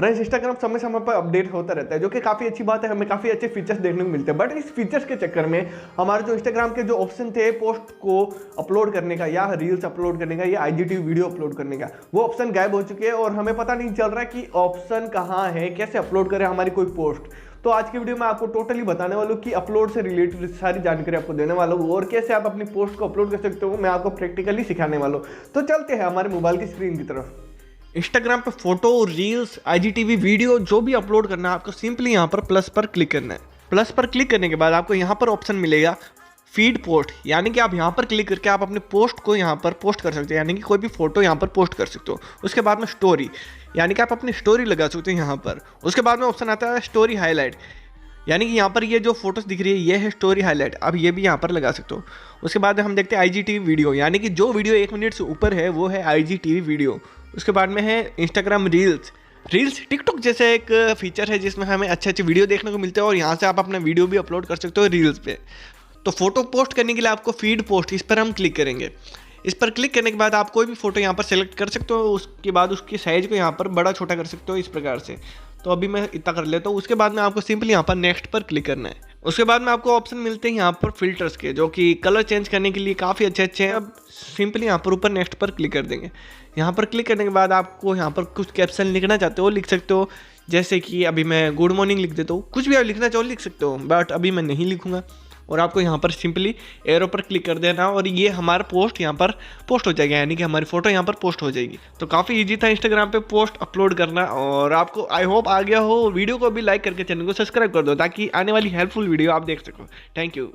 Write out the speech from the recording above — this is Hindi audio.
फ्रेंड्स इंस्टाग्राम समय समय पर अपडेट होता रहता है, जो कि काफ़ी अच्छी बात है, हमें काफ़ी अच्छे फीचर्स देखने को मिलते हैं। बट इस फीचर्स के चक्कर में हमारे जो इंस्टाग्राम के जो ऑप्शन थे पोस्ट को अपलोड करने का या रील्स अपलोड करने का या आईजीटीवी वीडियो अपलोड करने का, वो ऑप्शन गायब हो चुके हैं और हमें पता नहीं चल रहा है कि ऑप्शन कहाँ है, कैसे अपलोड करें हमारी कोई पोस्ट। तो आज की वीडियो में आपको टोटली बताने वाला हूँ कि अपलोड से रिलेटेड सारी जानकारी आपको देने वाला हूँ और कैसे आप अपनी पोस्ट को अपलोड कर सकते हो, मैं आपको प्रैक्टिकली सिखाने वाला हूँ। तो चलते हैं हमारे मोबाइल की स्क्रीन की तरफ। इंस्टाग्राम पे फोटो, रील्स, आईजीटीवी वीडियो जो भी अपलोड करना है, आपको सिंपली यहाँ पर प्लस पर क्लिक करना है। प्लस पर क्लिक करने के बाद आपको यहाँ पर ऑप्शन मिलेगा फीड पोस्ट, यानी कि आप यहाँ पर क्लिक करके आप अपने पोस्ट को यहाँ पर पोस्ट कर सकते हो, यानी कि कोई भी फोटो यहाँ पर पोस्ट कर सकते हो। उसके बाद में स्टोरी, यानी कि आप अपनी स्टोरी लगा सकते हो यहाँ पर। उसके बाद में ऑप्शन आता है स्टोरी हाईलाइट, यानी कि यहाँ पर ये जो फोटोज दिख रही है ये है स्टोरी हाईलाइट, अब ये भी यहाँ पर लगा सकते हो। उसके बाद हम देखते हैं आईजीटीवी वीडियो, यानी कि जो वीडियो 1 मिनट से ऊपर है वो है आईजीटीवी वीडियो। उसके बाद में है इंस्टाग्राम रील्स। टिकटॉक जैसे एक फीचर है जिसमें हमें अच्छे अच्छे वीडियो देखने को मिलते हैं और यहाँ से आप अपना वीडियो भी अपलोड कर सकते हो रील्स पे। तो फोटो पोस्ट करने के लिए आपको फीड पोस्ट, इस पर हम क्लिक करेंगे। इस पर क्लिक करने के बाद आप कोई भी फोटो यहाँ पर सेलेक्ट कर सकते हो, उसके बाद उसकी साइज को यहाँ पर बड़ा छोटा कर सकते हो इस प्रकार से। तो अभी मैं इतना कर लेता हूँ। उसके बाद में आपको सिंपली यहाँ पर नेक्स्ट पर क्लिक करना है। उसके बाद में आपको ऑप्शन मिलते हैं यहाँ पर फिल्टर्स के, जो कि कलर चेंज करने के लिए काफ़ी अच्छे हैं। अब सिंपली यहाँ पर ऊपर नेक्स्ट पर क्लिक कर देंगे। यहाँ पर क्लिक करने के बाद आपको यहाँ पर कुछ कैप्शन लिखना चाहते हो लिख सकते हो, जैसे कि अभी मैं गुड मॉर्निंग लिख देता हूँ। कुछ भी आप लिखना चाहो लिख सकते हो, बट अभी मैं नहीं लिखूंगा। और आपको यहाँ पर सिंपली एरो पर क्लिक कर देना और ये हमारा पोस्ट यहाँ पर पोस्ट हो जाएगा, यानी कि हमारी फोटो यहाँ पर पोस्ट हो जाएगी। तो काफ़ी इजी था इंस्टाग्राम पे पोस्ट अपलोड करना, और आपको आई होप आ गया हो। वीडियो को भी लाइक करके चैनल को सब्सक्राइब कर दो ताकि आने वाली हेल्पफुल वीडियो आप देख सको। Thank you.